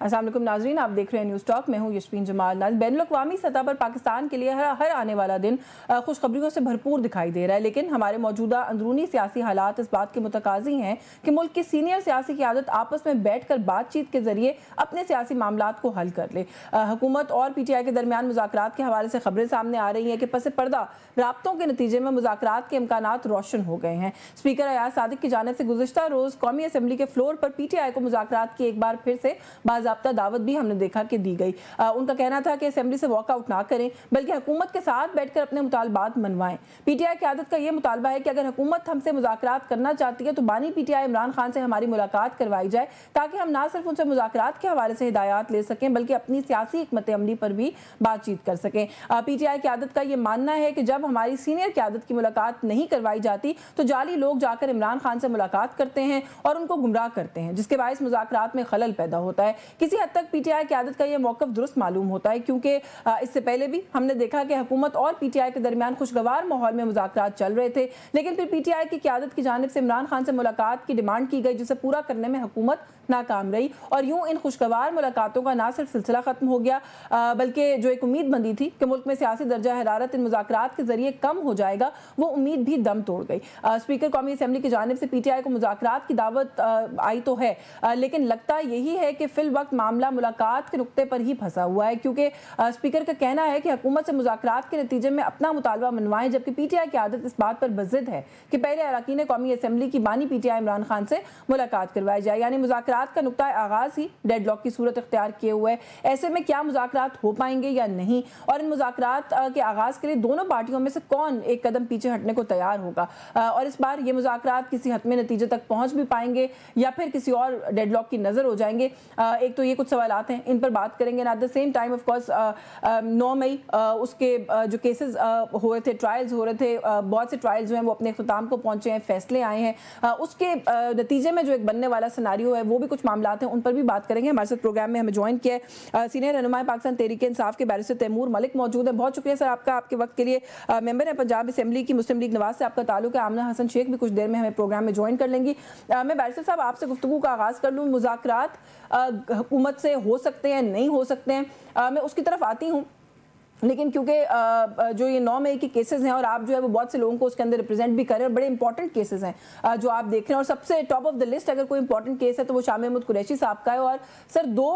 अस्सलाम वालेकुम नाज़रीन, आप देख रहे हैं न्यूज़ टॉक। मैं हूँ यशवीन जमाल। बैनुल-अक़वामी सतह पर पाकिस्तान के लिए हर आने वाला दिन खुशखबरियों से भरपूर दिखाई दे रहा है, लेकिन हमारे मौजूदा अंदरूनी सियासी हालात इस बात के मुतकाज़ी हैं कि मुल्क की सीनियर सियासी क़यादत आपस में बैठ कर बातचीत के ज़रिए अपने सियासी मामलात को हल कर ले। हुकूमत और PTI के दरमियान मुज़ाकरात के हवाले से खबरें सामने आ रही हैं कि पस पर्दा राब्तों के नतीजे में मुज़ाकरात के इम्कानात रोशन हो गए हैं। स्पीकर अयाज सादिक की जानिब से गुज़िश्ता रोज़ कौमी असम्बली के फ्लोर पर PTI को मुज़ाकरात की एक बार फिर से बाज़ाब्ता दावत भी हमने देखा कि दी गई। उनका कहना था कि असेंबली से वॉकआउट ना करें बल्कि हुकूमत के साथ बैठकर अपने मुतालबात मनवाएं। PTI क़यादत का यह मुतालबा है कि अगर हुकूमत हमसे मुज़ाकरात करना चाहती है तो बानी PTI इमरान खान से हमारी मुलाकात करवाई जाए, ताकि हम ना सिर्फ उनसे मुज़ाकरात के हवाले से हिदायत ले सकें बल्कि अपनी सियासी हिकमत अमली पर भी बातचीत कर सकें। PTI क़यादत का यह मानना है कि जब हमारी सीनियर क़यादत की मुलाकात नहीं करवाई जाती तो जाली लोग जाकर इमरान खान से मुलाकात करते हैं और उनको गुमराह करते हैं, जिसके बायस मुज़ाकरात में खलल पैदा होता है। किसी हद तक PTI क़यादत का यह मौक़िफ़ दुरुस्त मालूम होता है, क्योंकि इससे पहले भी हमने देखा कि हुकूमत और PTI के दरमियान खुशगवार माहौल में मुज़ाकरात चल रहे थे, लेकिन फिर PTI की क़यादत की जानिब से इमरान खान से मुलाकात की डिमांड की गई, जिसे पूरा करने में हुकूमत नाकाम रही और यूं इन खुशगवार मुलाकातों का ना सिर्फ सिलसिला ख़त्म हो गया बल्कि जो एक उम्मीद बंदी थी कि मुल्क में सियासी दर्जा हरारत इन मुज़ाकरात के ज़रिए कम हो जाएगा, वो उम्मीद भी दम तोड़ गई। स्पीकर कौमी असम्बली की जानिब से PTI को मुज़ाकरात की दावत आई तो है, लेकिन लगता यही है कि फिल वक्त मामला मुलाकात के नुक्ते पर ही फंसा हुआ है, क्योंकि स्पीकर का कहना है कि हुकूमत से मुज़ाकरात के नतीजे में अपना मुतालबा मनवाएं, जबकि PTI की आदत इस बात पर बज़िद है कि पहले अरकान कौमी असम्बली की बानी PTI इमरान खान से मुलाकात करवाई जाए। यानी मुज़ाकरात का नुक्ता आगाज़ ही डेडलॉक की सूरत इख्तियार किए हुए है। ऐसे में क्या मुज़ाकरात हो पाएंगे या नहीं, और इन मुज़ाकरात के आगाज़ के लिए दोनों पार्टियों में से कौन एक कदम पीछे हटने को तैयार होगा, और इस बार ये मुज़ाकरात किसी हतमी नतीजे तक पहुँच भी पाएंगे या फिर किसी और डेडलॉक की नज़र हो जाएंगे। एक तो ये कुछ सवालात हैं, इन पर बात करेंगे। At the same time of course 9 मई उसके जो केसेस हो रहे थे, ट्रायल्स हो रहे थे, बहुत से ट्रायल्स जो हैं वो अपने अख्ताम को पहुँचे हैं, फैसले आए हैं, उसके नतीजे में जो एक बनने वाला सिनारियो है वो भी कुछ मामलात हैं, उन पर भी बात करेंगे। हमारे साथ प्रोग्राम में हमें ज्वाइन किया है सीनियर रहनुमा पाकिस्तान तहरीक इंसाफ के बैरिस्टर तैमूर मलिक मौजूद है। बहुत शुक्रिया सर आपका, आपके वक्त के लिए। मेंबर है पंजाब असम्बली की, मुस्लिम लीग नवाज से आपका ताल्लुक है। आमना हसन शेख भी कुछ देर में हमें प्रोग्राम में ज्वाइन कर लेंगी। मैं बैरिस्टर साहब आपसे गुफ्तगू का आगाज़ कर लूँ। मुज़ाकरात हुकूमत से हो सकते हैं, नहीं हो सकते हैं, मैं उसकी तरफ आती हूँ, लेकिन क्योंकि जो ये 9 मई के केसेस हैं और आप जो है वो बहुत से लोगों को उसके अंदर रिप्रेजेंट भी कर रहे हैं, बड़े इंपॉर्टेंट केसेस हैं जो आप देख रहे हैं, और सबसे टॉप ऑफ द लिस्ट अगर कोई इंपॉर्टेंट केस है तो वो शाह महमूद कुरैशी साहब का है। और सर दो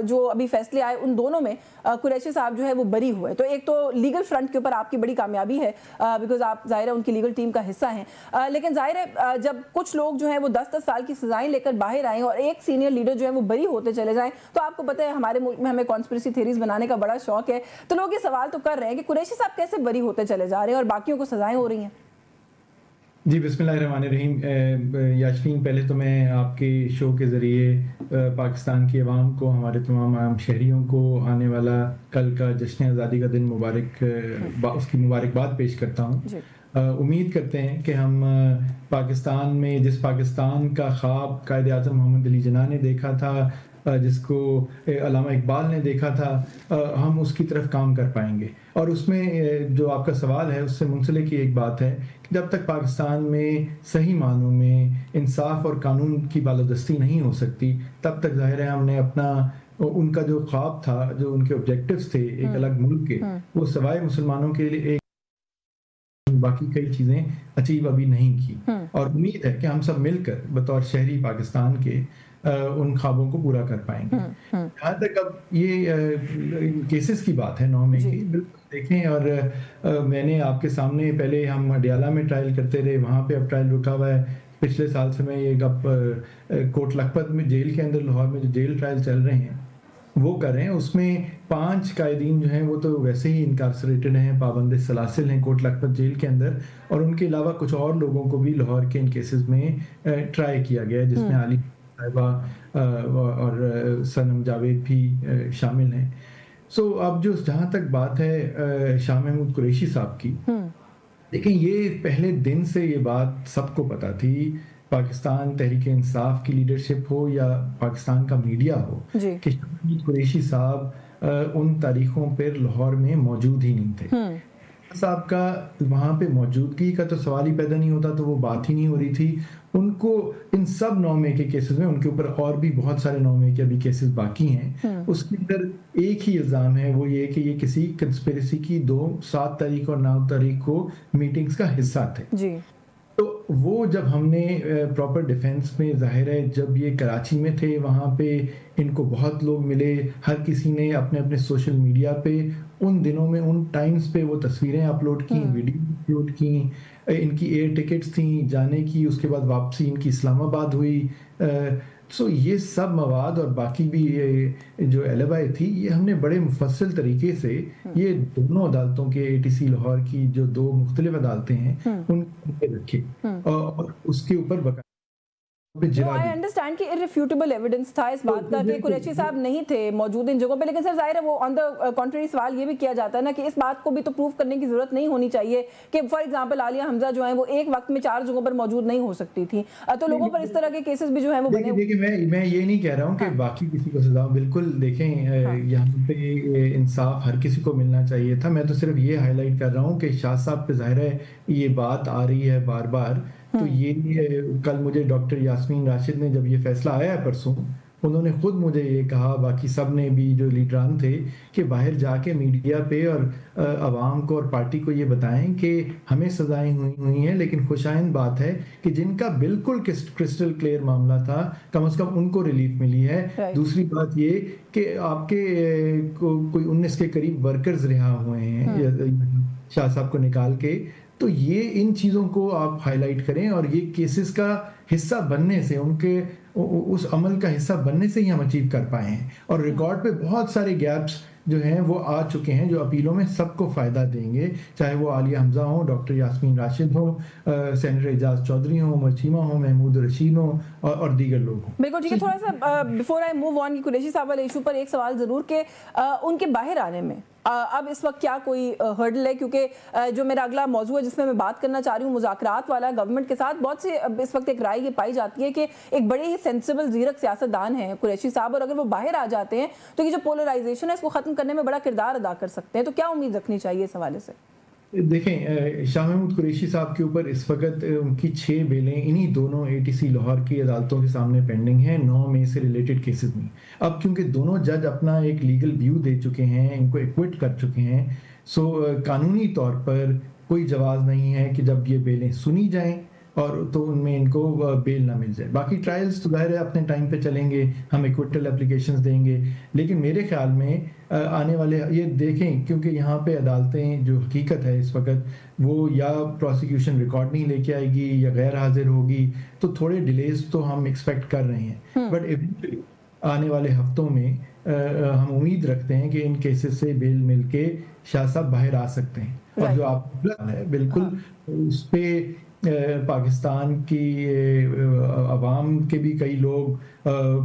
जो अभी फैसले आए उन दोनों में कुरैशी साहब जो है वो बरी हुए, तो एक तो लीगल फ्रंट के ऊपर आपकी बड़ी कामयाबी है बिकॉज आप ज़ाहिर है उनकी लीगल टीम का हिस्सा हैं, लेकिन ज़ाहिर है जब कुछ लोग जो हैं वो 10-10 साल की सजाएं लेकर बाहर आएँ और एक सीनियर लीडर जो है वो बरी होते चले जाएँ, तो आपको पता है हमारे मुल्क में हमें कॉन्स्पिरेसी थ्योरीज बनाने का बड़ा शौक है, तो लोग ये सवाल तो कर रहे हैं कि कुरैशी साहब कैसे बरी होते चले जा रहे हैं और बाकियों को सजाएं हो रही हैं। जी बिस्मिल्लाहिर्रहमानिर्रहीम। याशवीन, पहले तो मैं आपके शो के ज़रिए पाकिस्तान की आवाम को, हमारे तमाम आम शहरियों को आने वाला कल का जश्न आज़ादी का दिन उसकी मुबारकबाद पेश करता हूँ। उम्मीद करते हैं कि हम पाकिस्तान में जिस पाकिस्तान का ख्वाब कायद आज़म मोहम्मद अली जिन्ना ने देखा था, जिसको अल्लामा इकबाल ने देखा था, हम उसकी तरफ काम कर पाएंगे। और उसमें जो आपका सवाल है उससे मुंसलिक की एक बात है कि जब तक पाकिस्तान में सही मानों में इंसाफ और कानून की बालादस्ती नहीं हो सकती, तब तक ज़ाहिर है हमने अपना उनका जो ख्वाब था, जो उनके ऑब्जेक्टिव्स थे एक अलग मुल्क के, वो सवाए मुसलमानों के लिए बाकी कई चीज़ें अचीव अभी नहीं की। और उम्मीद है कि हम सब मिलकर बतौर शहरी पाकिस्तान के उन ख्वाबों को पूरा कर पाएंगे। जहाँ तक अब ये केसेस की बात है 9 मई की, बिल्कुल देखें, और मैंने आपके सामने पहले हम अडियाला में ट्रायल करते रहे, वहाँ पे अब ट्रायल रुका हुआ है। पिछले साल से मैं ये कोट लखपत में जेल के अंदर, लाहौर में जो जेल ट्रायल चल रहे हैं वो कर रहे हैं, उसमें 5 कायदीन जो हैं वो तो वैसे ही इनकारसरेटेड हैं, पाबंद सलासिल हैं कोट लखपत जेल के अंदर, और उनके अलावा कुछ और लोगों को भी लाहौर के इन केसेस में ट्राई किया गया है, जिसमें आली साहिबा और सनम जावेद भी शामिल हैं। सो अब जो जहाँ तक बात है शाह महमूद कुरैशी साहब की, लेकिन ये पहले दिन से ये बात सबको पता थी, पाकिस्तान तहरीक इंसाफ की लीडरशिप हो या पाकिस्तान का मीडिया हो, कि शाह महमूद कुरैशी साहब उन तारीखों पर लाहौर में मौजूद ही नहीं थे। साहब का वहाँ पे मौजूदगी का तो सवाल ही पैदा नहीं होता, तो वो बात ही नहीं हो रही थी। उनको इन सब 9 के केसेस में, उनके ऊपर और भी बहुत सारे 9 के अभी केसेस बाकी हैं, उसके अंदर एक ही इल्ज़ाम है, वो ये कि ये किसी कंस्पिरेसी की 7 तारीख और 9 तारीख को मीटिंग्स का हिस्सा थे जी। तो वो जब हमने प्रॉपर डिफेंस में, ज़ाहिर है जब ये कराची में थे वहाँ पे इनको बहुत लोग मिले, हर किसी ने अपने अपने सोशल मीडिया पे उन दिनों में, उन टाइम्स पे वो तस्वीरें अपलोड की, वीडियो अपलोड की, इनकी एयर टिकट्स थी जाने की, उसके बाद वापसी इनकी इस्लामाबाद हुई। सो ये सब मवाद और बाकी भी ये जो एलिबाई थी, ये हमने बड़े मुफस्सल तरीके से ये दोनों अदालतों के, ATC लाहौर की जो 2 मुख्तलिफ अदालतें हैं उनके रखे और उसके ऊपर आई अंडरस्टैंड कि इररिफ्यूटेबल एविडेंस था इस बात का कि कुरैशी साहब नहीं थे मौजूद इन जगहों पे, लेकिन सर जाहिर है वो ऑन द कॉन्ट्ररी सवाल ये भी किया जाता है ना कि इस बात को भी तो प्रूव करने की जरूरत नहीं होनी चाहिए कि फॉर एग्जांपल आलिया हमजा जो है वो एक वक्त में 4 जगहों पर मौजूद नहीं हो सकती थी, तो लोगों पर इस तरह के केसेस भी जो है वो बने। देखिए मैं ये नहीं कह रहा हूँ कि बाकी किसी को सजा, बिल्कुल देखें यहाँ पे इंसाफ हर किसी को मिलना चाहिए था। मैं तो सिर्फ ये हाईलाइट कर रहा हूँ कि शाह साहब पे ज़ाहिर है ये बात आ रही है बार बार, तो ये कल मुझे डॉक्टर यास्मीन राशिद ने, जब ये फैसला आया है परसों, उन्होंने खुद मुझे ये कहा, बाकी सब ने भी जो लीडरान थे, कि बाहर जाके मीडिया पे और अवाम को और पार्टी को ये बताएं कि हमें सजाएं हुई हैं, लेकिन खुशाइंद बात है कि जिनका बिल्कुल क्रिस्टल क्लियर मामला था कम से कम उनको रिलीफ मिली है। दूसरी बात ये कि आपके कोई 19 के करीब वर्कर्स रिहा हुए हैं शाह साहब को निकाल के, तो ये इन चीज़ों को आप हाईलाइट करें और ये केसेस का हिस्सा बनने से, उनके उस अमल का हिस्सा बनने से ही हम अचीव कर पाए हैं। और रिकॉर्ड पे बहुत सारे गैप्स जो हैं वो आ चुके हैं, जो अपीलों में सबको फ़ायदा देंगे, चाहे वो आलिया हमजा हो, डॉक्टर यास्मीन राशिद हो, सेनेटर एजाज चौधरी हो, उमर चीमा हो, महमूद रशीद हो और दीगर लोग हों। बिल्कुल ठीक है। थोड़ा सा before I move on, Qureshi साहब वाले इशू पर एक सवाल ज़रूर कि उनके बाहर आने में अब इस वक्त क्या कोई हर्डल है, क्योंकि जो मेरा अगला मौजू है जिसमें मैं बात करना चाह रही हूँ मुज़ाकरात वाला गवर्नमेंट के साथ, बहुत से इस वक्त एक राय ये पाई जाती है कि एक बड़े ही सेंसिबल ज़ीरक सियासतदान हैं कुरैशी साहब, और अगर वो बाहर आ जाते हैं तो ये जो पोलराइजेशन है इसको ख़त्म करने में बड़ा किरदार अदा कर सकते हैं, तो क्या उम्मीद रखनी चाहिए इस हवाले से? देखें, शाह महमूद कुरैशी साहब के ऊपर इस वक्त उनकी 6 बेलें इन्हीं दोनों ATC लाहौर की अदालतों के सामने पेंडिंग हैं, 9 में से रिलेटेड केसेस में। अब क्योंकि दोनों जज अपना एक लीगल व्यू दे चुके हैं, इनको एक्विट कर चुके हैं, सो कानूनी तौर पर कोई जवाब नहीं है कि जब ये बेलें सुनी जाएं और तो उनमें इनको बेल ना मिल जाए। बाकी ट्रायल्स तो ज़ाहिर है अपने टाइम पे चलेंगे, हम इक्विटल एप्लीकेशंस देंगे, लेकिन मेरे ख्याल में आने वाले ये देखें, क्योंकि यहाँ पे अदालतें, जो हकीकत है इस वक्त, वो या प्रोसिक्यूशन रिकॉर्ड नहीं लेके आएगी या गैर हाजिर होगी, तो थोड़े डिलेज तो हम एक्सपेक्ट कर रहे हैं। बट इवेंचुअली आने वाले हफ्तों में हम उम्मीद रखते हैं कि इन केसेस से बेल मिलके शाह साहब बाहर आ सकते हैं। और जो आप है बिल्कुल उस पर पाकिस्तान की अवाम के भी कई लोग,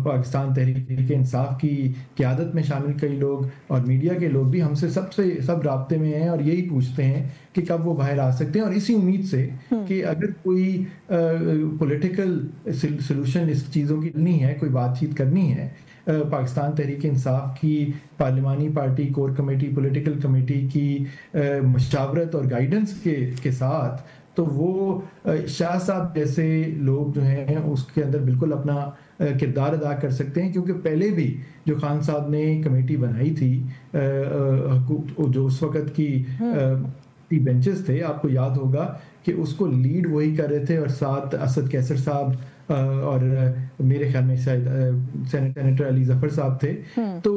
पाकिस्तान तहरीक इंसाफ की क़यादत में शामिल कई लोग और मीडिया के लोग भी हमसे सब राब्ते में हैं और यही पूछते हैं कि कब वो बाहर आ सकते हैं, और इसी उम्मीद से कि अगर कोई पॉलिटिकल सलूशन इस चीज़ों की नहीं है, कोई बातचीत करनी है पाकिस्तान तहरीक इंसाफ की पार्लिमानी party core committee, political committee की मशावरत और गाइडेंस के साथ, तो वो शाह साहब जैसे लोग जो हैं उसके अंदर बिल्कुल अपना किरदार अदा कर सकते हैं। क्योंकि पहले भी जो खान साहब ने कमेटी बनाई थी, जो उस वक़्त की बेंचेस थे, आपको याद होगा कि उसको लीड वही कर रहे थे, और साथ असद कैसर साहब और मेरे ख्याल में शायद सेनेटर अली जफर साहब थे। तो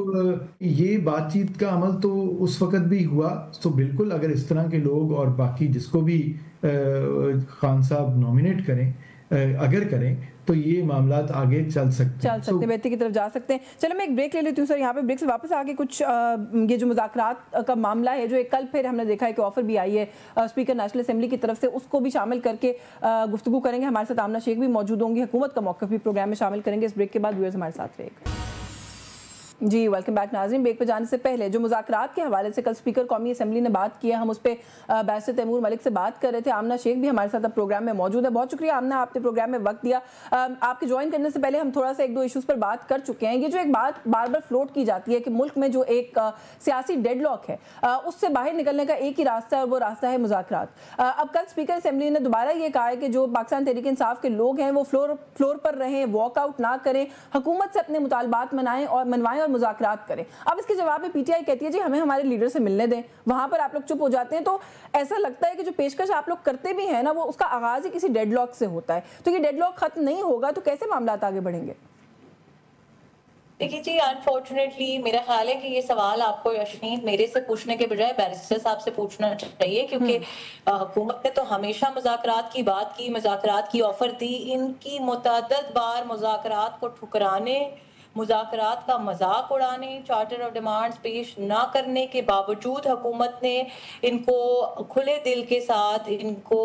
ये बातचीत का अमल तो उस वक़्त भी हुआ। तो बिल्कुल अगर इस तरह के लोग और बाकी जिसको भी खान साहब नॉमिनेट करें, अगर करें, तो ये मामलात आगे चल सकते हैं, बेहतरी की तरफ जा सकते हैं। चलो मैं एक ब्रेक ले लेती हूँ सर, यहाँ पे ब्रेक से वापस आके कुछ ये जो मुज़ाकरात का मामला है, जो एक कल फिर हमने देखा है कि ऑफर भी आई है स्पीकर नेशनल असेंबली की तरफ से, उसको भी शामिल करके गुफ्तगू करेंगे। हमारे साथ आमना शेख भी मौजूद होंगी, हुकूमत का मौक़िफ़ भी प्रोग्राम में शामिल करेंगे। इस ब्रेक के बाद व्यूअर्स हमारे साथ रहेगा। जी वेलकम बैक नाज़रीन। ब्रेक पे जाने से पहले जो मुज़ाकरात के हवाले से कल स्पीकर कौमी असम्बली ने बात की है, हम उस पर बैरिस्टर तैमूर मलिक से बात कर रहे थे। आमना शेख भी हमारे साथ अब प्रोग्राम में मौजूद है। बहुत शुक्रिया आमना, आपने प्रोग्राम में वक्त दिया। आपके ज्वाइन करने से पहले हम थोड़ा सा एक दो इशूज़ पर बात कर चुके हैं। ये जो एक बात बार बार फ्लोट की जाती है कि मुल्क में जो एक सियासी डेडलॉक है उससे बाहर निकलने का एक ही रास्ता है और वो रास्ता है मुज़ाकरात। अब कल स्पीकर असम्बली ने दोबारा ये कहा है कि जो पाकिस्तान तहरीक इंसाफ के लोग हैं वो फ्लोर पर रहें, वॉकआउट ना करें, हुकूमत से अपने मुतालबात मनवाएं और मुज़ाकरात करें। अब इसके जवाब में पीटीआई कहती है जी हमें हमारे लीडर से मिलने दें, वहां पर आप लोग चुप हो जाते हैं। तो ऐसा लगता है कि जो पेशकश आप लोग करते भी हैं ना, वो उसका आगाज ही किसी डेडलॉक से होता है। तो ये डेडलॉक खत्म नहीं होगा तो कैसे मामला आगे बढ़ेंगे? देखिए जी, अनफॉर्चुनेटली मेरा ख्याल है कि ये सवाल आपको यशनीत मेरे से पूछने के बजाय बैरिस्टर साहब से पूछना चाहिए, क्योंकि हुकूमत ने तो हमेशा मुज़ाकरात की बात की, मुज़ाकरात की ऑफर दी। इनकी मुतअद्दिद बार मुज़ाकरात को ठुकराने, मुज़ाकरात का मजाक उड़ाने, चार्टर ऑफ डिमांड्स पेश ना करने के बावजूद हुकूमत ने इनको खुले दिल के साथ इनको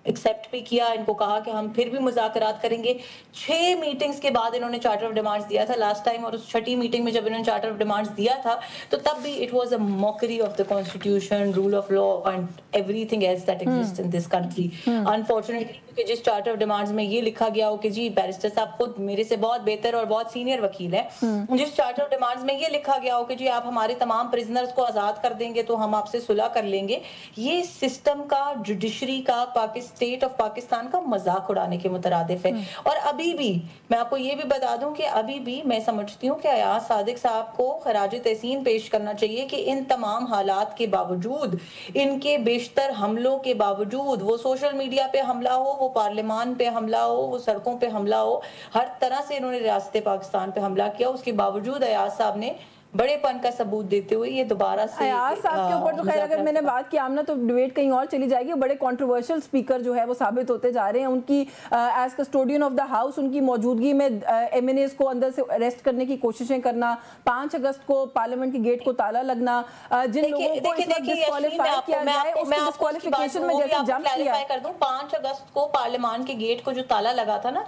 एक्सेप्ट भी किया, इनको कहा कि हम फिर भी मुज़ाकरात करेंगे। 6 मीटिंग्स के बाद इन्होंने चार्टर ऑफ डिमांड्स दिया था लास्ट टाइम, और उस 6ठी मीटिंग में जब इन्होंने चार्टर ऑफ डिमांड्स दिया था तो तब भी it was a mockery of the constitution, rule of law and everything else that exist in this country. Unfortunately क्योंकि जिस चार्टर ऑफ डिमांड्स में ये लिखा गया हो कि जी बैरिस्टर साहब खुद मेरे से बहुत बेहतर और बहुत सीनियर वकील है, जिस चार्टर ऑफ डिमांड्स में ये लिखा गया हो कि जी आप हमारे तमाम प्रिजनर्स को आजाद कर देंगे तो हम आपसे सुलह कर लेंगे, ये सिस्टम का, जुडिशरी का, स्टेट ऑफ पाकिस्तान का मजाक उड़ाने के मुतरादिफ है। और अभी भी मैं आपको ये भी बता दूं कि अभी भी मैं समझती हूँ कि अयाज सादिक साहब को खराज तहसीन पेश करना चाहिए कि इन तमाम हालात के बावजूद, इनके बेशतर हमलों के बावजूद, वो सोशल मीडिया पे हमला हो, वो पार्लियामान पे हमला हो, वो सड़कों पे हमला हो, हर तरह से इन्होंने रियासत पाकिस्तान पे हमला किया, उसके बावजूद अयाज साहब ने बड़ेपन का सबूत देते हुए ये दोबारा से अयाज साहब के ऊपर तो खैर अगर मैंने बात की आमना तो डिबेट कहीं और चली जाएगी। बड़े कंट्रोवर्शियल स्पीकर जो है वो साबित होते जा रहे हैं। उनकी as custodian of the house उनकी मौजूदगी में एमएनएस को अंदर से अरेस्ट करने की कोशिशें करना, 5 अगस्त को पार्लियामेंट के गेट को ताला लगना, जिन लोगों को डिस्क्वालीफाई किया जाए उसको डिस्क्वालिफिकेशन में जैसे जंप किया। कर दूं, 5 अगस्त को पार्लियामान के गेट को जो ताला लगा था ना,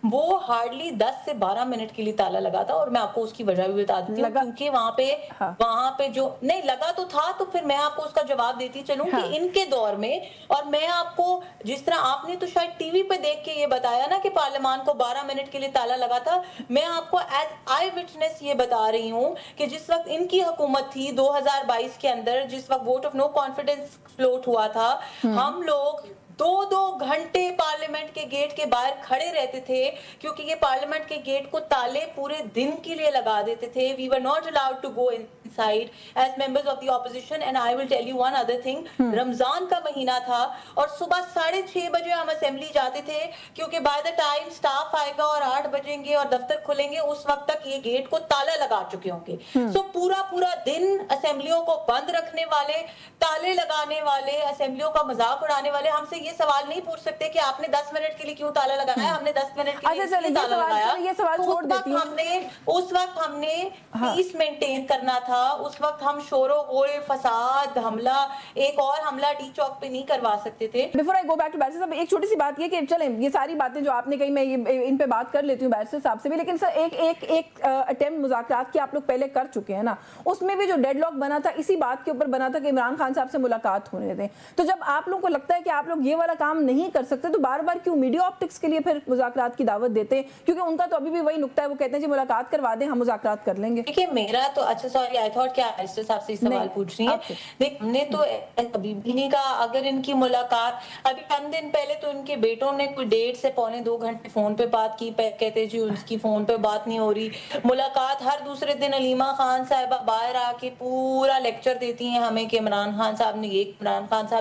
वो हार्डली 10 से 12 मिनट के लिए ताला लगा था। और मैं आपको उसकी वजह भी बता देती हूँ, क्योंकि वहां पे जो नहीं लगा तो था, तो फिर मैं आपको उसका जवाब देती चलूं कि इनके दौर में, और मैं आपको जिस तरह आपने तो शायद टीवी पे देख के ये बताया ना कि पार्लियामान को 12 मिनट के लिए ताला लगा था, मैं आपको एज आई विटनेस ये बता रही हूँ कि जिस वक्त इनकी हुकूमत थी 2022 के अंदर, जिस वक्त vote of no confidence float हुआ था, हम लोग 2-2 घंटे पार्लियामेंट के गेट के बाहर खड़े रहते थे, क्योंकि ये पार्लियामेंट के गेट को ताले पूरे दिन के लिए लगा देते थे। We were not allowed to go inside as members of the opposition. And I will tell you one other thing, Ramzan का महीना था और सुबह 6:30 बजे हम असेंबली जाते थे, क्योंकि बाय द टाइम स्टाफ आएगा और 8 बजेंगे और दफ्तर खुलेंगे, उस वक्त तक ये गेट को ताला लगा चुके होंगे। सो पूरा दिन असेंबलियों को बंद रखने वाले, ताले लगाने वाले, असेंबलियों का मजाक उड़ाने वाले हमसे ये सवाल नहीं पूछ सकते कि आपने 10 मिनट के लिए क्यों ताला लगाया, हमने 10 मिनट के लिए ताला लगाया। ये सवाल छोड़ देती हूं। उस वक्त हमने पीस मेंटेन करना था, उस वक्त हम शोरो गोल, फसाद, हमला, एक और हमला डी चौक पे नहीं करवा सकते थे। Before I go back to barrister साहब, एक छोटी सी बात ये कि चलें ये सारी बातें जो आपने कही मैं इन पे बात कर लेती हूँ बैरिस्टर साहब से भी, लेकिन सर एक अटेम्प्ट मुज़ाकरात की आप लोग पहले कर चुके हैं ना, उसमें भी जो डेडलॉक बना था इसी बात के ऊपर बना था कि इमरान खान साहब से मुलाकात होने दें। तो जब आप लोगों को लगता है कि आप लोग ये वाला काम नहीं कर सकते तो बार बार क्यों मीडिया ऑप्टिक्स के लिए फिर मुज़ाकरात की दावत देते हैं? क्योंकि उनका तो अभी भी वही नुक्ता है, वो कहते हैं जी मुलाकात करवा दें, हम मुज़ाकरात कर लेंगे। देखिए मेरा तो अच्छा सॉरी आई थॉट क्या बैरिस्टर साहब से सवाल पूछ रही है। देख हमने तो अभी भी नहीं कहा, अगर इनकी मुलाकात अभी चंद दिन पहले तो इनके बेटों ने कोई 1.5 से पौने 2 घंटे फोन पे बात की, कहते जी उसकी फोन पे बात नहीं हो रही। मुलाकात हर दूसरे दिन अलीमा खान साहिबा बाहर आके पूरा लेक्चर देती हैं हमें कि इमरान खान साहब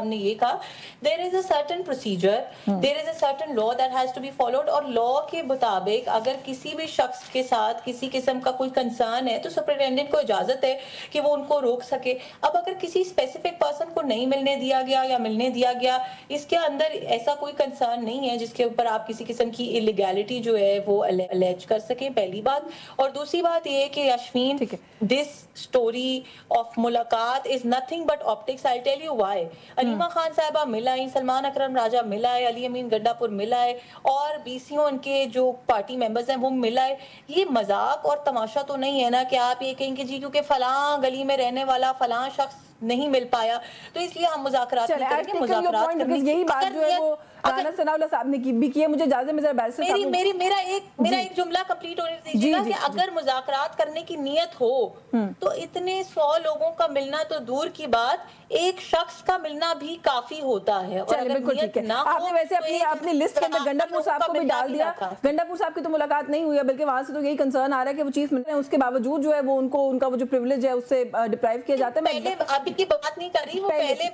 ने ये कहा। There is a certain procedure, there is a certain law that has to be followed, और लॉ के मुताबिक अगर किसी भी शख्स के साथ किसी किस्म का कोई कंसर्न है तो सुपरिटेंडेंट को इजाजत है کہ وہ ان کو روک سکے. اب اگر کسی اسپیسیفک پرسن کو نہیں ملنے دیا گیا یا ملنے دیا گیا, اس کے اندر ایسا کوئی کنسرن نہیں ہے جس کے اوپر آپ کسی قسم کی الیگیلٹی جو ہے وہ الیج کر سکیں, پہلی بات. اور دوسری بات یہ ہے کہ یاشفین, دس اسٹوری آف ملاقات is nothing but optics. I tell you why. Aleema Khan صاحبہ مل آئی, سلمان اکرم راجہ مل آئے, علی امین گڈا پور مل آئے, اور بی سی او ان کے جو پارٹی ممبرز ہیں وہ مل آئے. یہ مذاق اور تماشا تو نہیں ہے نا کہ آپ یہ کہیں کہ جی کیونکہ فلاں گلی میں رہنے والا فلاں شخص نہیں مل پایا تو اس لیے ہم مذاکرات نہیں کریں گے. مذاکرات کرنے یہی بات جو ہے وہ رانا ثناء اللہ صاحب نے بھی کی ہے. مجھے اجازت میں ذرا بیرسٹر صاحب میرا ایک جملہ کمپلیٹ ہونے دیجیے گا کہ اگر مذاکرات کرنے کی نیت ہو تو اتنے 100 لوگوں کا ملنا تو دور کی بات, ایک شخص کا ملنا بھی کافی ہوتا ہے. اور اگر نیت نہ ہو, آپ نے ویسے اپنی لسٹ کے اندر گنڈا پور صاحب کو بھی ڈال دیا. گنڈا پور صاحب کی تو ملاقات نہیں ہوئی ہے, بلکہ وہاں سے تو یہی کنسرن آ رہا ہے کہ وہ چیف منسٹر ہیں, اس کے باوجود جو ہے وہ ان کو ان کا وہ جو پریویلیج ہے اس سے ڈپرائیو کیا جاتا ہے. پہلے ابھی کی بات نہیں کر رہی, وہ پہلے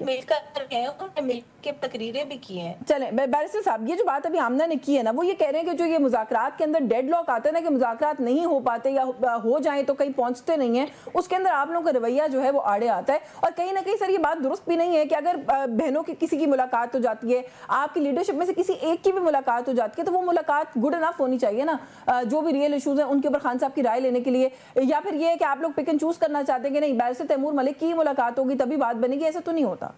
مل کر گئے ہیں, انہوں نے مل کے تقریریں بھی کی ہیں. چلیں بیرسٹر صاحب, یہ جو بات ابھی آمنہ نے کی ہے نا, وہ یہ کہہ رہے ہیں کہ جو یہ مذاکرات کے اندر ڈیڈ لاک آتے ہیں نا, کہ مذاکرات نہیں ہو پاتے یا ہو جائیں تو کہیں پہنچتے نہیں ہیں, اس کے اندر آپ لوگوں کا رویہ جو ہے وہ آڑے آتا ہے. اور کہیں نہ کہیں سر یہ بات درست بھی نہیں ہے کہ اگر بہنوں کی کسی کی ملاقات ہو جاتی ہے, آپ کی لیڈرشپ میں سے کسی ایک کی بھی ملاقات ہو جاتی ہے, تو وہ ملاقات گڈ انف ہونی چاہیے نا, جو بھی ریئل ایشوز ہیں ان کے اوپر خان صاحب کی رائے لینے کے لیے. یا پھر یہ ہے کہ آپ لوگ پک اینڈ چوز کرنا چاہتے ہیں کہ نہیں بیرسٹر تیمور ملک کی ملاقات ہوگی تبھی بات بنے گی, ایسا تو نہیں ہوتا.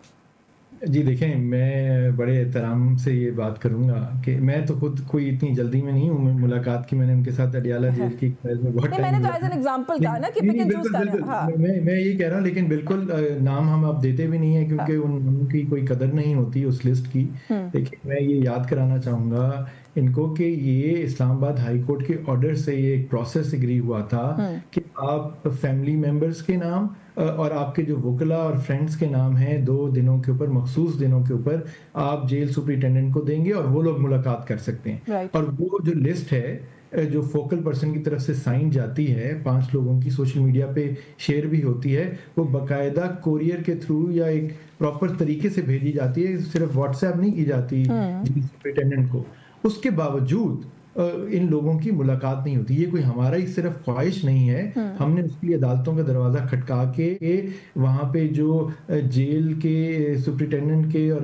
جی دیکھیں, میں بڑے احترام سے یہ بات کروں گا کہ میں تو خود کوئی اتنی جلدی میں نہیں ہوں ملاقات کی. میں نے ان کے ساتھ اڈیالہ جیل کی بہت ٹائم, میں نے تو ایز این ایگزامپل کہا نا کہ پک اینڈ چوز کرنا. میں یہ کہہ رہا ہوں, لیکن بالکل نام ہم اب دیتے بھی نہیں ہیں کیونکہ ان کی کوئی قدر نہیں ہوتی اس لسٹ کی. لیکن میں یہ یاد کرانا چاہوں گا ان کو کہ یہ اسلام آباد ہائی کورٹ کے آرڈر سے یہ ایک پروسیس اگری ہوا تھا کہ آپ فیملی ممبرز کے نام اور آپ کے جو وکلا اور فرینڈز کے نام ہیں 2 دنوں کے اوپر, مخصوص دنوں کے اوپر آپ جیل سپرنٹینڈنٹ کو دیں گے اور وہ لوگ ملاقات کر سکتے ہیں. اور وہ جو لسٹ ہے جو فوکل پرسن کی طرف سے سائن جاتی ہے 5 لوگوں کی, سوشل میڈیا پہ شیئر بھی ہوتی ہے, وہ باقاعدہ کوریئر کے تھرو یا ایک پراپر طریقے سے بھیجی جاتی ہے, صرف واٹس ایپ نہیں کی جاتی جیل سپرنٹینڈنٹ کو. اس کے باوجود ان لوگوں کی ملاقات نہیں ہوتی. یہ کوئی ہمارا ہی صرف خواہش نہیں ہے, ہم نے اس کے لیے عدالتوں کا دروازہ کھٹکا کے وہاں پہ جو جیل کے سپرنٹینڈنٹ کے اور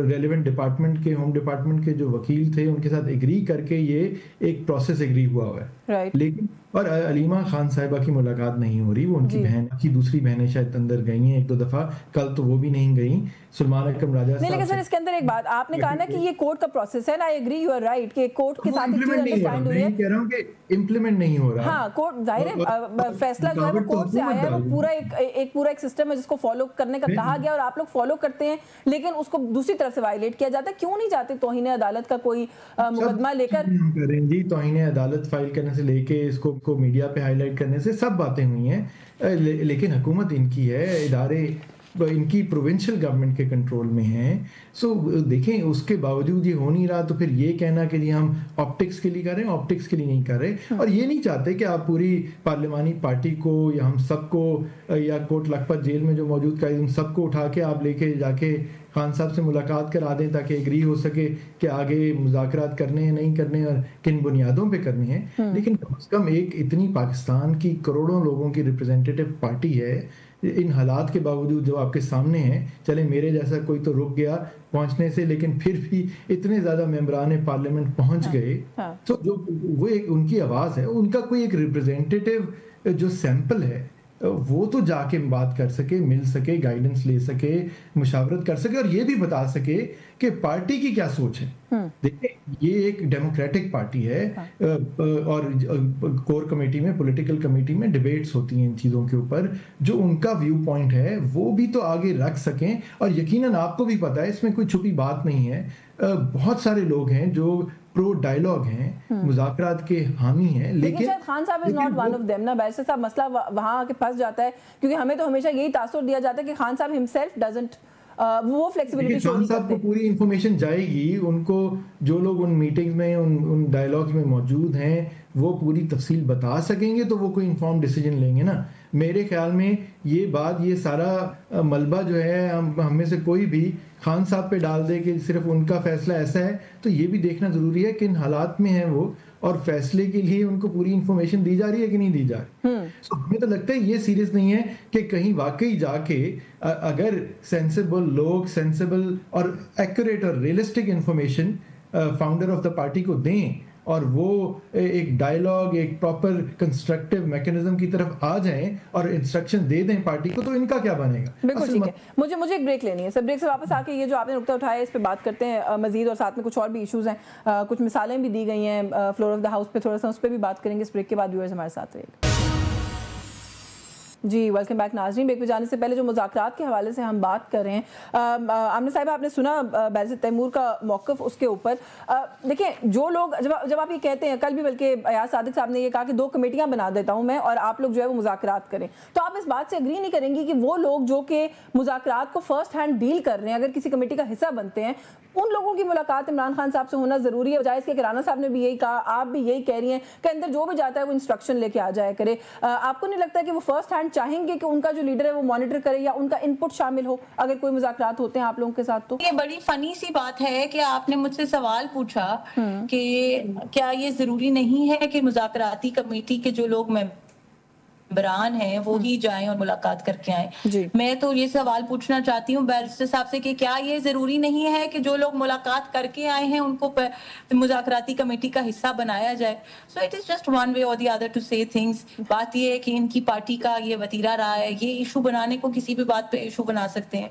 ریلیونٹ ڈپارٹمنٹ کے, ہوم ڈپارٹمنٹ کے جو وکیل تھے ان کے ساتھ ایگری کر کے یہ ایک پروسیس ایگری ہوا ہے. لیکن اور علیمہ خان صاحبہ کی ملاقات نہیں ہو رہی. وہ ان کی بہن کی دوسری بہنیں شاید اندر گئی ہیں 1-2 دفعہ, کل تو وہ بھی نہیں گئیں. سلمان اکرم راجہ نہیں, لیکن سر اس کے اندر ایک بات آپ نے کہا نا کہ یہ کورٹ کا پروسیس ہے, I agree, you are right, کہ کورٹ کے ساتھ ایک چیز انڈرسٹینڈ ہوئی ہے. میں کہہ رہا ہوں کہ امپلیمنٹ نہیں ہو رہا. ہاں, کورٹ ظاہر ہے فیصلہ جو ہے وہ کورٹ سے آیا ہے, وہ پورا ایک سسٹم ہے جس کو فالو کرنے کا کہا گیا اور آپ لوگ فالو کرتے ہیں, لیکن اس کو دوسری طرف سے وائلیٹ کیا جاتا ہے. کیوں نہیں جاتے توہین عدالت کا کوئی مقدمہ لے کر؟ جی توہین عدالت فائل کرنے سے لے کے اس کو میڈیا پہ ہائی لائٹ کرنے سے سب باتیں ہوئی ہیں, لیکن حکومت ان کی ہے, ادارے ان کی پروونشل گورنمنٹ کے کنٹرول میں ہیں. سو دیکھیں اس کے باوجود یہ ہو نہیں رہا, تو پھر یہ کہنا کہ ہم آپٹکس کے لیے کر رہے ہیں, آپٹکس کے لیے نہیں کر رہے. اور یہ نہیں چاہتے کہ آپ پوری پارلیمانی پارٹی کو یا ہم سب کو یا کوٹ لکھپت جیل میں جو موجود قائد ان سب کو اٹھا کے آپ لے کے جا کے خان صاحب سے ملاقات کرا دیں تاکہ ایگری ہو سکے کہ آگے مذاکرات کرنے ہیں نہیں کرنے اور کن بنیادوں پہ کرنی ہے. لیکن کم از کم ایک اتنی پاکستان کی کروڑوں لوگوں کی ریپرزینٹیٹیو پارٹی ہے, ان حالات کے باوجود جو آپ کے سامنے ہیں, چلے میرے جیسا کوئی تو رک گیا پہنچنے سے, لیکن پھر بھی اتنے زیادہ ممبران پارلیمنٹ پہنچ گئے. تو جو وہ ایک ان کی آواز ہے, ان کا کوئی ایک ریپرزینٹیٹیو جو سیمپل ہے وہ تو جا کے بات کر سکے, مل سکے, گائیڈنس لے سکے, مشاورت کر سکے اور یہ بھی بتا سکے کہ پارٹی کی کیا سوچ ہے. دیکھیں یہ ایک ڈیموکریٹک پارٹی ہے اور کور کمیٹی میں, پولیٹیکل کمیٹی میں ڈیبیٹس ہوتی ہیں ان چیزوں کے اوپر, جو ان کا ویو پوائنٹ ہے وہ بھی تو آگے رکھ سکیں. اور یقیناً آپ کو بھی پتہ ہے اس میں کوئی چھپی بات نہیں ہے, بہت سارے لوگ ہیں جو پرو ڈائیلاگ ہیں, مذاکرات کے حامی ہیں, لیکن خان صاحب is not one of them نا. بیرسٹر صاحب مسئلہ وہاں آ کے پھنس جاتا ہے کیونکہ ہمیں تو ہمیشہ یہی تاثر دیا جاتا ہے کہ خان صاحب ہمسیلف ڈزنٹ وہ فلیکسیبلٹی شو نہیں کرتے. خان صاحب کو پوری انفارمیشن جائے گی, ان کو جو لوگ ان میٹنگز میں ان ڈائیلاگز میں موجود ہیں وہ پوری تفصیل بتا سکیں گے تو وہ کوئی انفارم ڈیسیجن لیں گے نا. میرے خیال میں یہ بات, یہ سارا ملبہ جو ہے ہم میں سے کوئی بھی خان صاحب پہ ڈال دے کہ صرف ان کا فیصلہ ایسا ہے, تو یہ بھی دیکھنا ضروری ہے کہ ان حالات میں ہیں وہ, اور فیصلے کے لیے ان کو پوری انفارمیشن دی جا رہی ہے کہ نہیں دی جا رہی. سو ہمیں تو لگتا ہے یہ سیریس نہیں ہے کہ کہیں واقعی جا کے اگر سینسیبل لوگ سینسیبل اور ایکوریٹ اور realistic information founder of the party کو دیں اور وہ ایک ڈائلاگ ایک پراپر کنسٹرکٹیو میکنزم کی طرف آ جائیں اور انسٹرکشن دے دیں پارٹی کو, تو ان کا کیا بنے گا. بالکل ٹھیک ہے, مجھے ایک بریک لینی ہے. سر بریک سے واپس آ کے یہ جو آپ نے نقطہ اٹھایا ہے اس پہ بات کرتے ہیں مزید, اور ساتھ میں کچھ اور بھی ایشوز ہیں, کچھ مثالیں بھی دی گئی ہیں فلور آف دا ہاؤس پہ, تھوڑا سا اس پہ بھی بات کریں گے. اس بریک کے بعد ویورز ہمارے ساتھ رہے گا. جی ویلکم بیک ناظرین. بریک پہ جانے سے پہلے جو مذاکرات کے حوالے سے ہم بات کر رہے ہیں, آمنہ صاحبہ آپ نے سنا بیرسٹر تیمور کا موقف اس کے اوپر. دیکھیں جو لوگ جب آپ یہ کہتے ہیں, کل بھی بلکہ ایاز صادق صاحب نے یہ کہا کہ 2 کمیٹیاں بنا دیتا ہوں میں اور آپ لوگ جو ہے وہ مذاکرات کریں, تو آپ اس بات سے اگری نہیں کریں گی کہ وہ لوگ جو کہ مذاکرات کو فرسٹ ہینڈ ڈیل کر رہے ہیں, اگر کسی کمیٹی کا حصہ بنتے ہیں, ان لوگوں کی ملاقات عمران خان صاحب سے ہونا ضروری ہے, بجائے اس کے کہ رانا صاحب نے بھی یہی کہا, آپ بھی یہی کہہ رہی ہیں کہ اندر جو بھی جاتا ہے وہ انسٹرکشن لے کے آ جایا کرے. آپ کو نہیں لگتا کہ وہ فرسٹ ہینڈ چاہیں گے کہ ان کا جو لیڈر ہے وہ مانیٹر کرے یا ان کا ان پٹ شامل ہو اگر کوئی مذاکرات ہوتے ہیں آپ لوگوں کے ساتھ؟ تو یہ بڑی فنی سی بات ہے کہ آپ نے مجھ سے سوال پوچھا کہ کیا یہ ضروری نہیں ہے کہ مذاکراتی کمیٹی کے جو لوگ ممبران ہیں وہی جائیں اور ملاقات کر کے آئیں. میں تو یہ سوال پوچھنا چاہتی ہوں بیرسٹر صاحب سے کہ کیا یہ ضروری نہیں ہے کہ جو لوگ ملاقات کر کے آئے ہیں ان کو مذاکراتی کمیٹی کا حصہ بنایا جائے؟ So it is just one way اور دی ادر ٹو سے تھنگس. بات یہ ہے کہ ان کی پارٹی کا یہ وتیرہ رہا ہے, یہ ایشو بنانے کو کسی بھی بات پہ ایشو بنا سکتے ہیں,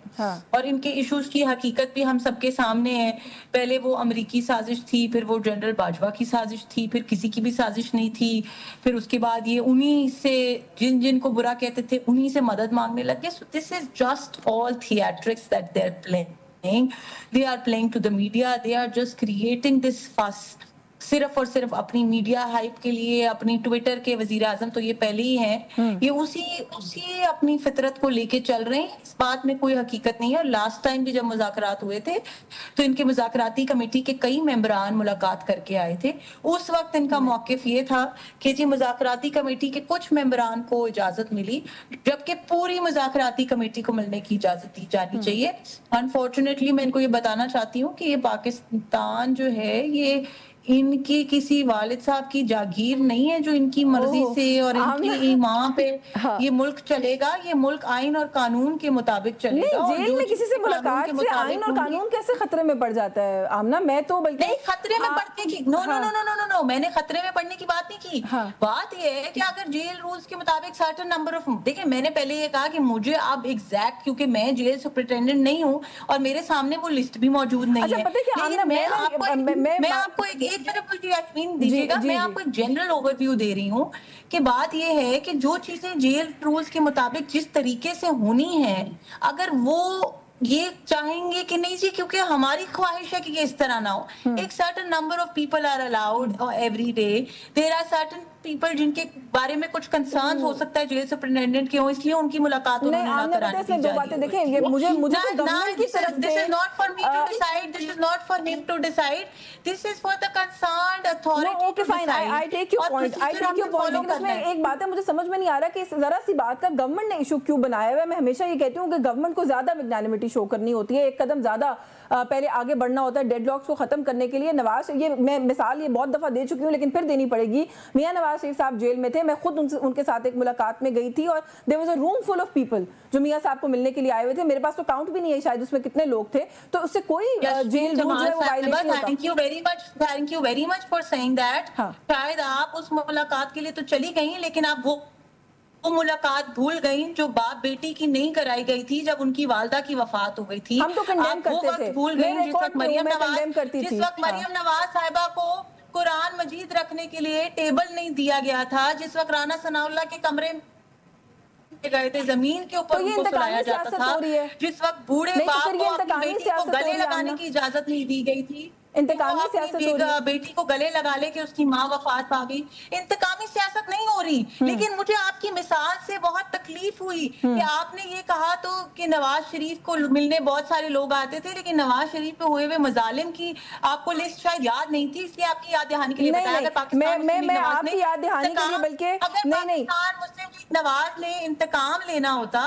اور ان کے ایشوز کی حقیقت بھی ہم سب کے سامنے ہے. پہلے وہ امریکی سازش تھی, پھر وہ جنرل باجوہ کی سازش تھی, پھر کسی کی بھی سازش نہیں تھی, پھر اس کے بعد یہ انہی سے جن کو برا کہتے تھے انہی سے مدد مانگنے لگے. So this is just all theatrics that they're playing. They are playing to the media. They are just creating this fuss. صرف اور صرف اپنی میڈیا ہائپ کے لیے, اپنی ٹویٹر کے وزیر اعظم تو یہ پہلے ہی ہیں, یہ اسی اپنی فطرت کو لے کے چل رہے ہیں. اس بات میں کوئی حقیقت نہیں ہے. لاسٹ ٹائم بھی جب مذاکرات ہوئے تھے تو ان کے مذاکراتی کمیٹی کے کئی ممبران ملاقات کر کے آئے تھے. اس وقت ان کا موقف یہ تھا کہ جی مذاکراتی کمیٹی کے کچھ ممبران کو اجازت ملی, جبکہ پوری مذاکراتی کمیٹی کو ملنے کی اجازت دی جانی چاہیے. انفارچونیٹلی میں ان کو یہ بتانا چاہتی ہوں کہ یہ پاکستان جو ہے یہ ان کی کسی والد صاحب کی جاگیر نہیں ہے جو ان کی مرضی سے اور ان کی ایمان پہ یہ ملک چلے گا. یہ ملک آئین اور قانون کے مطابق چلے گا. جیل میں کسی سے ملاقات سے آئین اور قانون کیسے خطرے میں پڑ جاتا ہے آمنہ؟ میں تو بلکہ نہیں خطرے میں پڑنے کی نو میں نے خطرے میں پڑنے کی بات نہیں کی. بات یہ ہے کہ اگر جیل رولز کے مطابق سرٹن نمبر آف, دیکھیں میں نے پہلے یہ کہا کہ مجھے اب ایگزیکٹ, کیونکہ میں جیل سپرنٹینڈنٹ نہیں ہوں اور میرے سامنے وہ لسٹ بھی موجود نہیں ہے, لیکن میں آپ کو ایک دیجیے گا, میں آپ کو ایک جنرل اوور ویو دے رہی ہوں کہ بات یہ ہے کہ جو چیزیں جیل رولز کے مطابق جس طریقے سے ہونی ہیں, اگر وہ یہ چاہیں گے کہ نہیں جی کیونکہ ہماری خواہش ہے کہ یہ اس طرح نہ ہو. ایک certain number of people are allowed every day. There are certain people جن کے بارے میں کچھ کنسرنز ہو سکتا ہے جیل سپرنٹینڈنٹ کے ہوں, اس لیے ان کی ملاقات انہوں نے نہ کرانے دی جائے. دیکھیں یہ مجھے گورنمنٹ کی طرف سے, this is not for me to decide, this is not for him to decide, this is for the concerned authority to decide. I take your point, لیکن اس میں ایک بات ہے مجھے سمجھ میں نہیں آ رہا کہ اس ذرا سی بات کا گورنمنٹ نے ایشو کیوں بنایا ہوا ہے. میں ہمیشہ یہ کہتی ہوں کہ گورنمنٹ کو زیادہ میگنانیمٹی شو کرنی ہوتی ہے, ایک قدم زیادہ پہلے آگے بڑھنا ہوتا ہے ڈیڈ لاکس کو ختم کرنے کے لیے. نواز, یہ میں مثال یہ بہت دفعہ دے چکی ہوں لیکن پھر دینی پڑے گی. میاں نواز شریف صاحب جیل میں تھے, میں خود ان کے ساتھ ایک ملاقات میں گئی تھی اور there was a room full of people جو میاں صاحب کو ملنے کے لیے آئے ہوئے تھے. میرے پاس تو کاؤنٹ بھی نہیں ہے شاید اس میں کتنے لوگ تھے, تو اس سے کوئی جیل رول جو ہے وہ وائلیٹ نہیں ہوتا. Thank you very much for saying that. شاید آپ اس ملاقات کے لیے تو چلی گئی لیکن آپ وہ ملاقات بھول گئیں جو باپ بیٹی کی نہیں کرائی گئی تھی جب ان کی والدہ کی وفات ہو گئی تھی. ہم تو کنڈیم کرتے تھے, بھول گئیں جس وقت مریم نواز صاحبہ کو قرآن مجید رکھنے کے لیے ٹیبل نہیں دیا گیا تھا, جس وقت رانا ثناء اللہ کے کمرے میں گئے تھے زمین کے اوپر ان کو سلایا جاتا تھا, جس وقت بوڑھے باپ کو اپنی بیٹی کو گلے لگانے کی اجازت نہیں دی گئی تھی, انتقامی سیاست ہو رہی ہے. بیٹی کو گلے لگا لے کہ اس کی ماں وفات پا گئی. انتقامی سیاست نہیں ہو رہی, لیکن مجھے آپ کی مثال سے بہت تکلیف ہوئی کہ آپ نے یہ کہا تو کہ نواز شریف کو ملنے بہت سارے لوگ آتے تھے لیکن نواز شریف پہ ہوئے ہوئے مظالم کی آپ کو لسٹ شاید یاد نہیں تھی, اس لیے آپ کی یاد دہانی کے لیے بتایا. میں آپ کی یاد دہانی کے لیے بلکہ نہیں नवाज ने इंतकाम लेना होता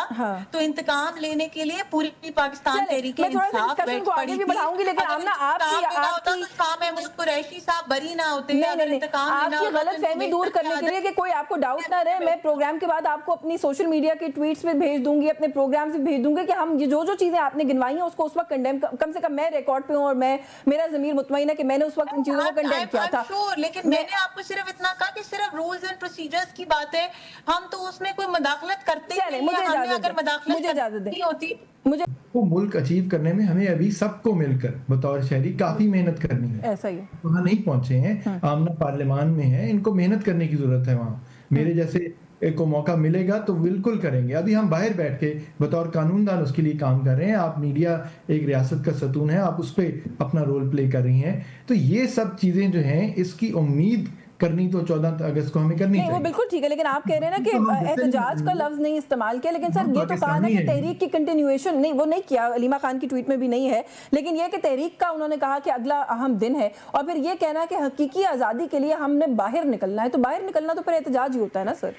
तो इंतकाम लेने के लिए पूरी पाकिस्तान तहरीक इंसाफ को आगे भी बढ़ाऊंगी, लेकिन आमना आपकी शाह महमूद कुरैशी साहब बरी ना होते, आपकी गलतफहमी दूर करने के लिए कि कोई आपको डाउट ना रहे, मैं प्रोग्राम के बाद आपको अपनी सोशल मीडिया के ट्वीट्स पे भेज दूंगी, अपने प्रोग्राम से भेज दूंगी कि हम जो जो चीजें आपने गिनवाई हैं उसको उस वक्त कंडेम, कम से कम मैं रिकॉर्ड पे हूं और मैं मेरा ज़मीर मुतमईन है कि मैंने उस वक्त इन चीजों को कंडेम किया था। लेकिन मैंने आपको सिर्फ इतना कहा कि सिर्फ रूल्स एंड प्रोसीजर्स की बात है, हम तो उसमें कोई मदाखलत करते ही नहीं है। हमने अगर मदाखलत नहीं होती, मुझे वो मुल्क अचीव करने में हमें अभी सबको मिलकर बतौर शहरी काफी मेहनत करनी है। ऐसा ही वहाँ नहीं पहुंचे हैं, आमना पार्लियामान में है, इनको मेहनत करने की जरूरत है। वहाँ मेरे जैसे को मौका मिलेगा तो बिल्कुल करेंगे। अभी हम बाहर बैठ के बतौर कानूनदान उसके लिए काम कर रहे हैं। आप मीडिया एक रियासत का सतून है, आप उस पर अपना रोल प्ले कर रही हैं। तो ये सब चीजें जो हैं इसकी उम्मीद करनी तो 14 अगस्त को हमें करनी चाहिए। वो बिल्कुल ठीक है, लेकिन आप कह रहे हैं ना कि एहतजाज का लफ्ज नहीं इस्तेमाल किया, लेकिन सर ये तो कहा ना कि तहरीक की कंटिन्यूएशन नहीं, वो नहीं किया, अलीमा खान की ट्वीट में भी नहीं है, लेकिन ये कि तहरीक का उन्होंने कहा कि अगला अहम दिन है, और फिर ये कहना कि हकीकी आज़ादी के लिए हमने बाहर निकलना है, तो बाहर निकलना तो फिर एहतजाज ही होता है ना सर।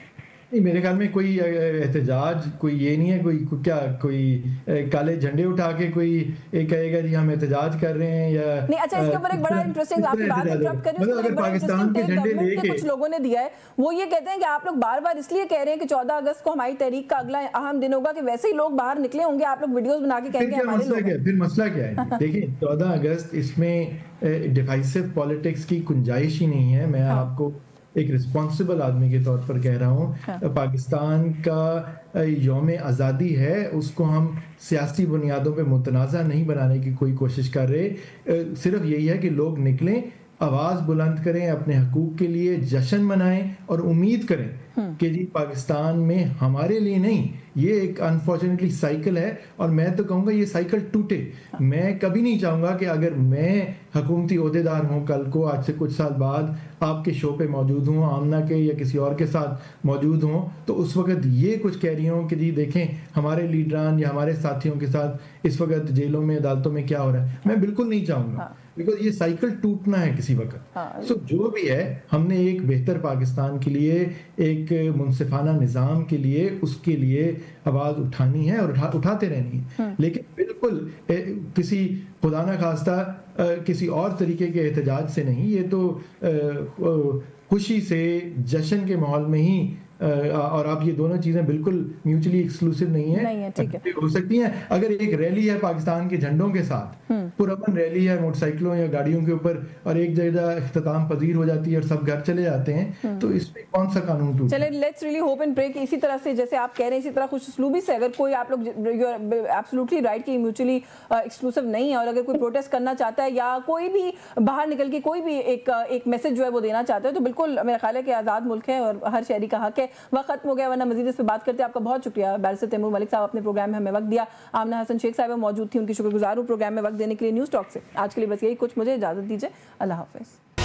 नहीं, मेरे ख्याल में कोई एहतजाज कोई ये नहीं है, कोई काले झंडे उठा के कोई कहेगा जी हम एहतजाज कर रहे हैं या नहीं। अच्छा, इसके ऊपर एक बड़ा इंटरेस्टिंग आपकी बात इंटरप्ट कर रही हूं, अगर पाकिस्तान के झंडे लेके कुछ लोगों ने दिया है, वो ये कहते हैं कि आप लोग बार बार इसलिए कह रहे हैं कि 14 अगस्त को हमारी तहरीक का अगला अहम दिन होगा कि वैसे ही लोग बाहर निकले होंगे, आप लोग वीडियोस बना के कहेंगे हमारे लोग। फिर मसला क्या है? देखिए 14 अगस्त इसमें डिवाइसिव पॉलिटिक्स की गुंजाइश ही नहीं है। मैं आपको एक रिस्पॉन्सिबल आदमी के तौर पर कह रहा हूँ। पाकिस्तान का यौम आज़ादी है, उसको हम सियासी बुनियादों पे मुतनाज़ा नहीं बनाने की कोई कोशिश कर रहे। सिर्फ यही है कि लोग निकलें, आवाज़ बुलंद करें, अपने हकूक़ के लिए जश्न मनाएं और उम्मीद करें कि जी पाकिस्तान में हमारे लिए नहीं, ये एक अनफॉर्चुनेटली साइकिल है और मैं तो कहूँगा ये साइकिल टूटे। मैं कभी नहीं चाहूँगा कि अगर मैं हुकूमती ओहदेदार हूँ कल को, आज से कुछ साल बाद आपके शो पे मौजूद हूँ, आमना के या किसी और के साथ मौजूद हूँ, तो उस वक्त ये कुछ कह रही हूँ कि जी देखें हमारे लीडरान या हमारे साथियों के साथ इस वक्त जेलों में अदालतों में क्या हो रहा है। मैं बिल्कुल नहीं चाहूँगा, बिकॉज ये साइकिल टूटना है किसी वक्त। सो जो भी है, हमने एक बेहतर पाकिस्तान के लिए, एक मुनसिफाना निज़ाम के लिए, उसके लिए आवाज़ उठानी है और उठाते रहनी है। लेकिन बिल्कुल किसी खुदा ना खास्ता किसी और तरीके के एहतजाज से नहीं, ये तो खुशी से जश्न के माहौल में ही, और आप ये दोनों चीजें बिल्कुल म्यूचुअली एक्सक्लूसिव नहीं है, ठीक है। हो सकती हैं अगर एक रैली है पाकिस्तान के झंडों के साथ, पुरअमन रैली है मोटरसाइकिलों या गाड़ियों के ऊपर, और एक जगह इख्तिताम पजीर हो जाती है और सब घर चले जाते हैं, तो इसमें कौन सा कानून टूटा? चले, let's really hope and pray कि इसी तरह से जैसे आप कह रहे हैं, इसी तरह खुश उसलूबी से अगर कोई, आप लोग एब्सोल्युटली राइट कि म्यूचुअली एक्सक्लूसिव नहीं है, और अगर कोई प्रोटेस्ट करना चाहता है या कोई भी बाहर निकल के कोई भी एक मैसेज जो है वो देना चाहता है, तो बिल्कुल मेरा ख्याल है कि आज़ाद मुल्क है और हर शहरी का हक है। वक्त खत्म हो गया, वरना मजीद इस पर बात करते हैं। आपका बहुत शुक्रिया बैरिस्टर तैमूर मलिक साहब, अपने प्रोग्राम में हमें वक्त दिया। आमना हसन शेख साहब मौजूद थी, उनकी शुक्रगुजार हूँ प्रोग्राम में वक्त देने के लिए। न्यूज़ टॉक से आज के लिए बस यही कुछ, मुझे इजाज़त दीजिए, अल्लाह हाफ़िज़।